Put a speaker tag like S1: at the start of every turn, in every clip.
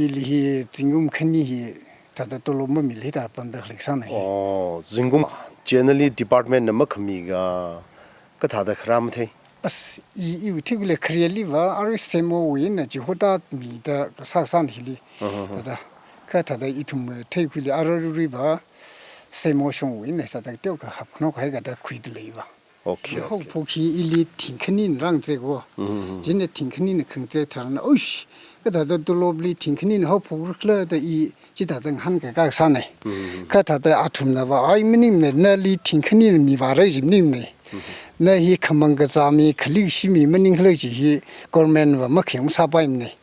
S1: 일이 진금 큰이 다다 돌로만 밀리다 번다 렉산에.
S2: 진금 generally department 넘어 커미가 그 다다 크람테.
S1: as 이 particular 크리엘리바 아리 세모 위나 지호다 미다 사산 힐리. 다다 카타다 이툼 테이클리 아르리바 세모션 위나 다다 떼가 합노 가이가다 쿠이들레이바.
S2: 오케이.
S1: 포키 일리 팅크닌 랑제고 진네 팅크닌 긍제타는 오이씨 그다도 돌로블리 팅크닌 호포르클라다 이 지다등 한가가 사네 카타다 아툼나바 아이미님네 날리 팅크닌 미바레 집님네 나히 카망가자미 칼리시미 머닝클레지 거멘와 막형 사바임네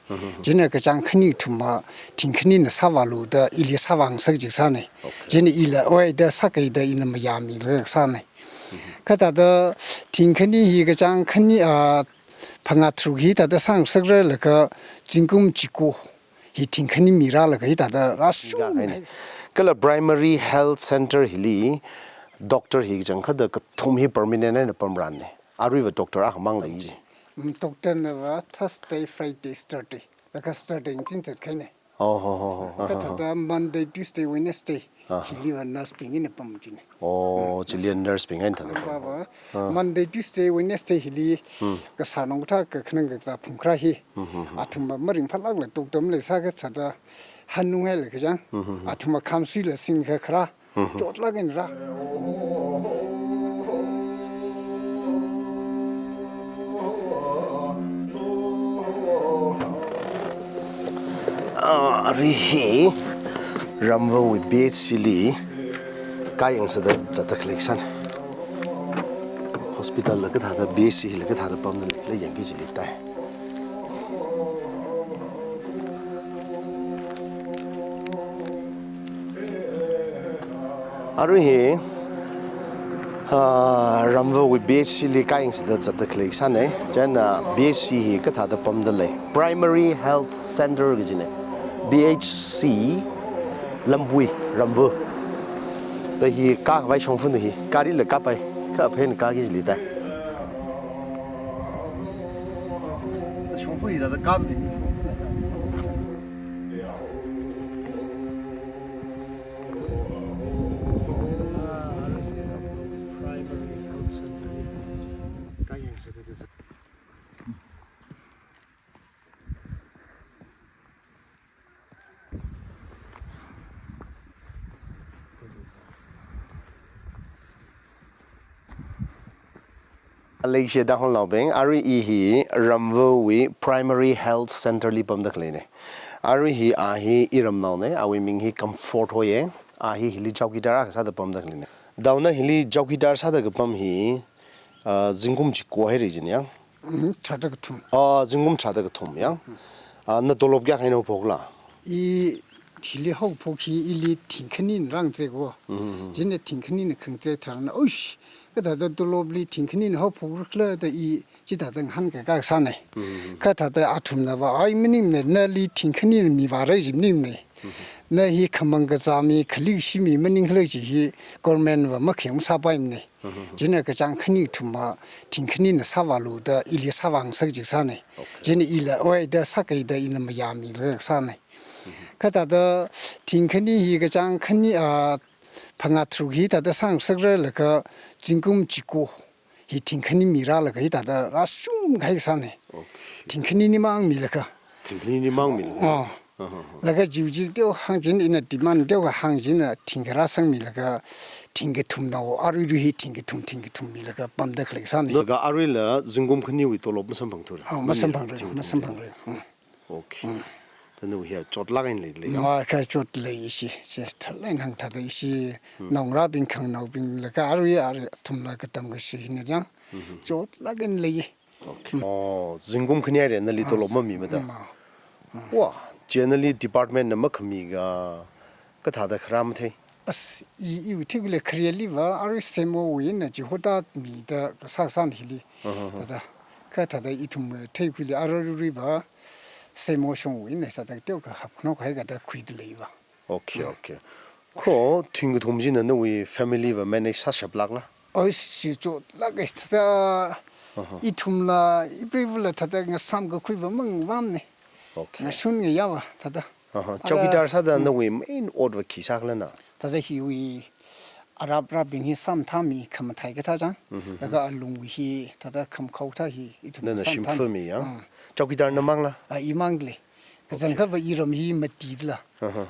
S1: 진네 그 장크니 투마 팅크닌 사발로다 일리 사방석지 사네 진네 일라 오이다 사케이다 이놈 야미르 사네 카다다 팅크니 이가 장크니 방아트루기 다다 상석르르가 진금 지고 이 팅크니 미라르가 이다다 라수
S2: 그라 primary health center 힐리 doctor 히 장카다 그 톰히 permanent 펌란네 아르이바 doctor 아망라이지
S1: doctor나 Thursday Friday Saturday 그러니까 Saturday 진짜开네 카다다 Monday Tuesday Wednesday 힐리와 nurse 빙이네 펌지네
S2: 질리언 nurse 빙 한다는
S1: 거 Monday Tuesday Wednesday 힐리 그 사농타 그 그런 거 풍크라히 아툼마 머링 팔락을 독덤을 사게 차다 한웅헬 그냥 아툼마 감수를 싱가 크라 쫓라긴라
S2: 아리히 Ramva with PHC kayang sada jata collection hospital la ka thada PHC la ka thada pam la yang ki chili tai aru Ramva with PHC kayang sada jata collection jana PHC ka thada pam la primary health center gi jine PHC Lambui, Ramva. The he car vai chong fun he kari le kapai ka phen ka gi li tai. Chong fun da ka ni. Primary health center. Ka yang se de Malaysia da hon laubeng ari hi Ramva wi primary health center li pam da klene ari hi a hi iram naw ne awi ming hi comfort hoye a hi hili Chowkidar sa da pam da klene dauna hili Chowkidar sa da pam hi jingum chi ko he rijin ya
S1: 차다 tum
S2: jingum chada ga thum ya na dolop gya haino phogla
S1: 이 힐리 하고 포키 일리 팅크닌 랑제고 진네 팅크닌 긍제타는 오이씨 그다도 돌로블리 팅크닌 하고 포르클라다 이 지다등 한가가 사네 카타다 아툼나바 아이미님네 날리 팅크닌 미바레 집님네 나히 카망가자미 칼리시미 머닝클레지 거멘와 막형 사바임네 진네 그 장크니 투마 팅크닌 사발로다 일리 사방석지 사네 진네 일라 오이다 사케이다 이놈 야미르 사네 카다다 팅크니 이가 장크니 방아트루기 다다 상석르르가 진금 지고 이 팅크니 미라르가 이다다 라수 가이사네 팅크니니 망 밀까
S2: 팅크니 망 밀
S1: 라가 지우지도 항진 이나 디만도 항진아 팅그라 상밀가 팅게툼나오 아르르히 팅게툼 밀가 밤다 클릭사네
S2: 너가 아르일라 중금 크니 위 돌로 마samphang토
S1: 마samphang래
S2: 오케이 근데 우리가 쫓라가는 레이래
S1: 그 쫓라이 시 스탈라인 항타도 시 농라빈 강나빈가 아르야 tum라 그땀 것이 있는장 쫓라가는 레이
S2: 중금 크니 아래 날리 돌로 마미마다 와 generally department 넘어 커미가 그 다다 크람테
S1: as 이 particular 크리엘리바 아리 세모 위나 지호다 미다 사산 힐리 다다 카타다 이툼 테이클리 아르리바 세모션 위네 다다 떼가 합노 가이가다 쿠이들레이바
S2: 오케이 코 튕그 동지는 우리 패밀리와 매니지 사샵락나
S1: 어시 저 라게스다 이툼라 이브리블라 다다 삼가 쿠이바 멍 맘네
S2: 오케이
S1: 나 순게 야와 다다
S2: Chowkidar sada no we main order kisakla
S1: tada hiwi Arab rabin hi samthami kam thai ka ta jang daga lungwi hi tada kam khauta hi itu
S2: na shimfumi ya Chowkidar na mangla
S1: imangle kazan ka va iram hi matidla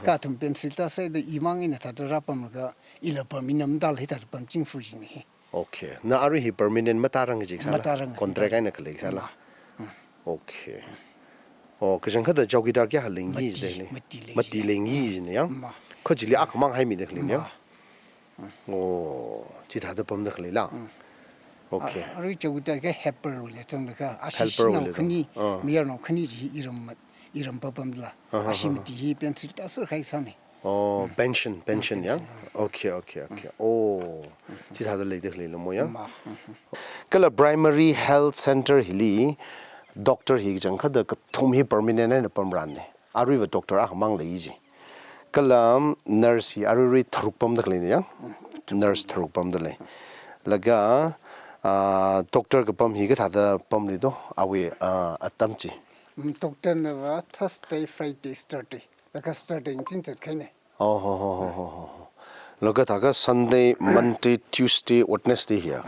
S1: ka tum pencil ta sai da imang ina tada rapam ga ila paminam dal hi tada pam ching fu jini
S2: okay na ari hi permanent matarang ji sala
S1: Matarang.
S2: contract ai na khale sala okay oh kazan ka da Chowkidar kya halingi is de mati lengi ne ya khojili akhmang hai mi de khling ya oh chi thada pam de khale la okay
S1: ari chawda ga helper le chang ka
S2: Helper
S1: asisi
S2: le
S1: no khani mier no khani ji iram papam la asimti hi pencil ta sur khai sane
S2: oh pension ya okay oh chi thada le de khale lo mo ya kala primary health center hili doctor hi jang khada ka thum hi permanent na pamran ne ari wa doctor a mang le ji kalam nurse ari thrupam da khale ne ya nurse thrupam da le laga doctor ka pam hi ga thada pam li do awe atam chi
S1: doctor na wa Thursday Friday Saturday ka starting chin chat khai ne
S2: oh laga thaga Sunday Monday Tuesday Wednesday here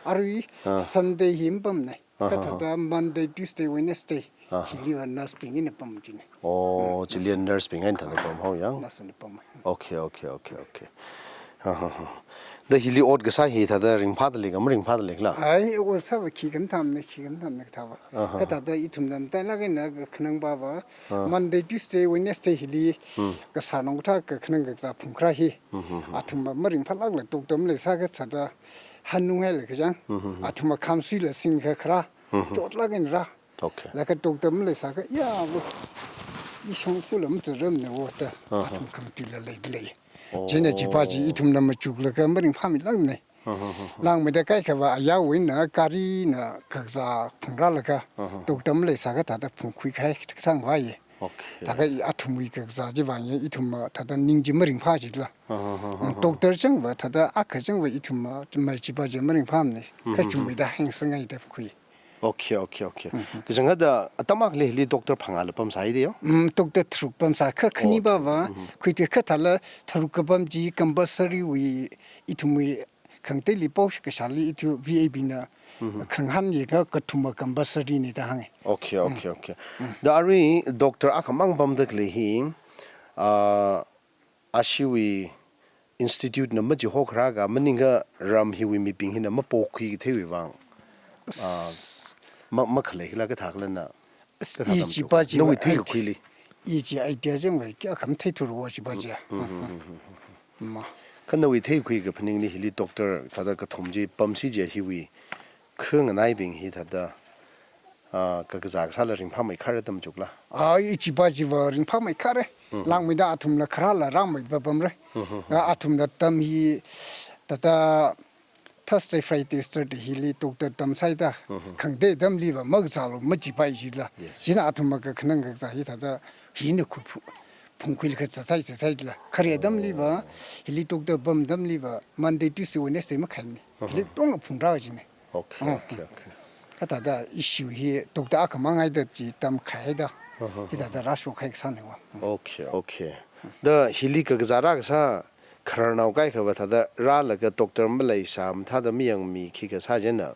S1: ari Sunday him pam ne ka thada Monday Tuesday Wednesday hili wa nurse ping in pam jin
S2: oh chilean nurse ping thada pam ho ya
S1: nurse ne pam
S2: okay the hili od ga sa hi thada ring phad le ga ring phad le la
S1: ai or sa ba ki gam tham ne ta ba ka ta da itum dam ta la ga na khnang ba ba Monday Tuesday Wednesday hili ka sa nong tha ka khnang ga za phung khra hi athum ba maring phal lag le tok dam le sa ga sa da hanu he le ga jang athum kham si le sing ga khra chot la ga ra
S2: okay
S1: la ka tok dam le sa ga ya bu i shong su lam zhe rem ne wo ta athum kam ti le leidalei 진짜 집아지 이tum나 맞죽을 그 머리 파미 랑네 랑메다 까이카바 야윈나 까리나 각자 풍라라가 독담을 사가 다다 풍퀴카이 특상 와예
S2: okay
S1: 다가 아툼이 각자 지방에 이tum마 다다 닝지 머리 파지라 독터 정바 다다 아카 정바 이tum마 좀 집아지 머리 파미네 그 준비다 행성이 돼 부퀴
S2: okay 그 정하다 아따막 레리 doctor 방알 펌 사이데요
S1: doctor 트룩 펌사 크니 바바 그때 카탈라 트룩 펌지 compulsory 위 이tum이 강대 리포스 그 살리 이투 VAB나 강한 얘가 그투마 compulsory 니다 항에
S2: okay 다리 doctor 아카망 범득리히 아시위 institute 나 머지 호크라가 머닝가 람히위 미핑히나 머포퀴 테위왕 makhle la ka thakla na
S1: 이 집아지
S2: no we take quickly
S1: 이지 아이디어 좀 왜까 감태 들어와 집아지 마
S2: kan we take quick ka phning ni hili doctor thada ka thumji pamsi je hiwi khung nai bing hi thada ka ka jak sala ring pha mai khara tam chukla
S1: 이 집아지 버린 파마이 카레 랑미다 아툼나 크랄라 랑미 바밤레 아툼나 땀히 다다 Thursday Friday Saturday hili doctor dam saida khangde dam liba magzalo maji pai jila jina atuma ka khnang ga za hi ta da hin ku phungkhil kha cha thai la khare dam liba hili doctor bam dam liba Monday Tuesday Wednesday ma khan hili tong phungra jine
S2: okay
S1: ka ta da issue hi doctor akamang ai da ji dam khai da hi da rasho khai sa ne wa
S2: okay the hili ka zara sa kharnau kai kha thada ra la ka doctor malai sam thada miyang mi khi ka sa jena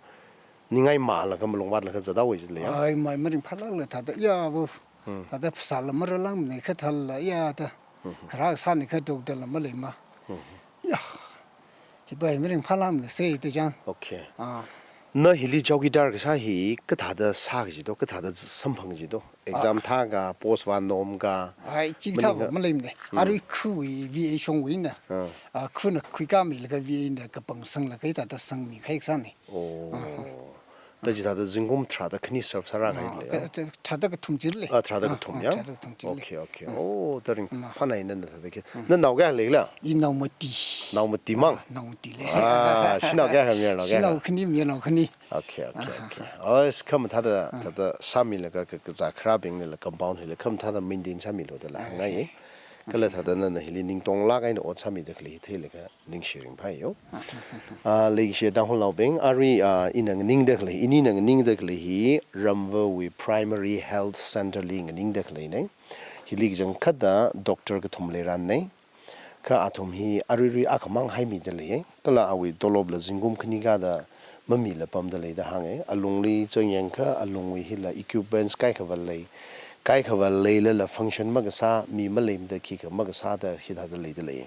S2: ningai ma la ka malong wat la ka zada wis le ya
S1: ai mai maring phala la thada ya bu thada sal mar lang ne kha thal la ya ta khara sa ne kha doctor la malai ma ya hi bai maring phala ne se te jang
S2: okay na hili Chowkidar ka sa hi ka thada sa ji do ka thada samphang ji do exam tha ga post one nom ga
S1: ai chi tha malai ne ari khu vi shong wi na khu na khu ka mi la ka vi na ka pang sang la kai ta sang mi khai sa ne
S2: da ji thada jingum tra da khni serve sara ga le ya
S1: thada ka thum jil le
S2: tra da ka thum ya okay da ring phana in na thada ke na naw ga le la
S1: I naw mati
S2: mang
S1: naw mati le
S2: shi naw ga ha mi naw ga
S1: naw khni mi naw khni
S2: okay is come thada sami la ka za crabing le compound le come thada maintain sami lo da la ngai kala thada na hili ning tong la ga in o sami de kli the le ka ning sharing phai yo le she da hon lao beng ari in ang ning de kli ini nang ning de kli hi Ramva we primary health center ling ning de kli ne hilig jang khada doctor ka thumle ran nei ka athum hi ariri akhamang hai mi de le kala awi dolob la jingum khni ga da mami la pam da le da hange alungli chongyang kha alungwi hi la equipments kai khawal le kai khawal le la function ma ga sa mi ma le da ki ka ma ga sa da hi da le da le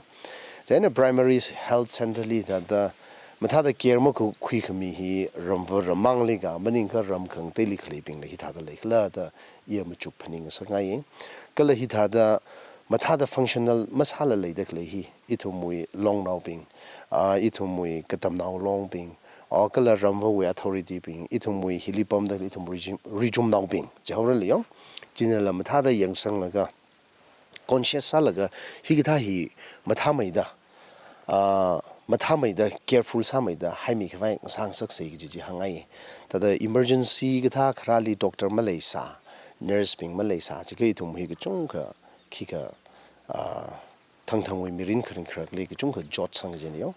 S2: then primary health center li da matha da care mo ku khui khami hi ramva ramang le ga maning ka ram khang te li khle ping le hi da le khla da ye ma chup phaning sa ngai kala hi da matha da functional masala le da khle hi ithumui long now ping ithumui katam now long ping kala ramva we authority ping ithumui hilipam da ithum rijum now ping jawra le yo jinala matha da yang sang laga conscious salaga hi githa hi matha mai da matha mai da careful sa mai da haimi khwai sang sak se gi ji hangai tada emergency githa khrali doctor malai sa nurse ping malai sa ji ke thum hi gi chung kha khi ka thang we mirin khring khrak le gi chung kha jot sang je ne yo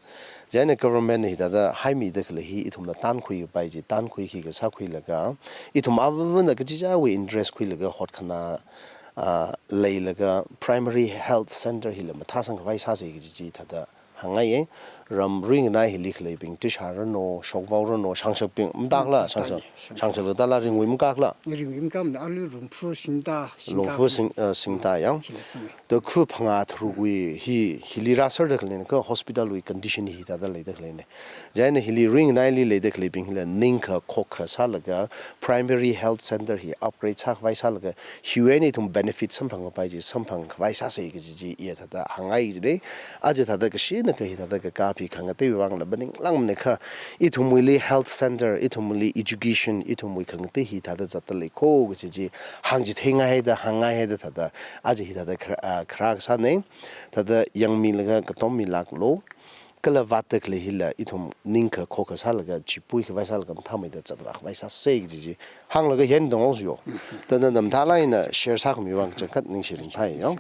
S2: jane government hi da haimi da khle hi ithum na tan khui bai ji tan khui khi ga sa khui laga ithum awu na gi ji ja we interest khui laga hot khana leilaga primary health center hi la matha sang khwai sa se gi ji thada hangai ram ring na hi lik leiping ti shara no shokwaw no sangsak ping mdakla sangsak da la ring wim kakla
S1: ring kam na alu rum fu
S2: singta yang the khu phanga thrugui hi hilira sar da klen ko hospital we condition hi da le da klen jaina hili ring na li le da leiping hila ningkha khokha salaga primary health center hi upgrade sak vai salaga huani thum benefit samphang pai ji samphang vai sa se gi ji ye thada hangai ji de aje thada ka shi na ka hi thada ka pi khanga te wang la baning lang ne kha ithumuli health center ithumuli education ithumui khang te hi thada jat le ko gi ji hang ji thenga he da hanga he da thada aje hi thada khra sa ne thada yang mi la ka tom mi lak lo kala vatak le hila ithum ningkha khokha salaga chipui khwai salaga thamai da chatwa khwai sa se gi ji hang la ga hen dong os yo ta nam tha lai na share sa khmi wang chakat ning shirin phai yo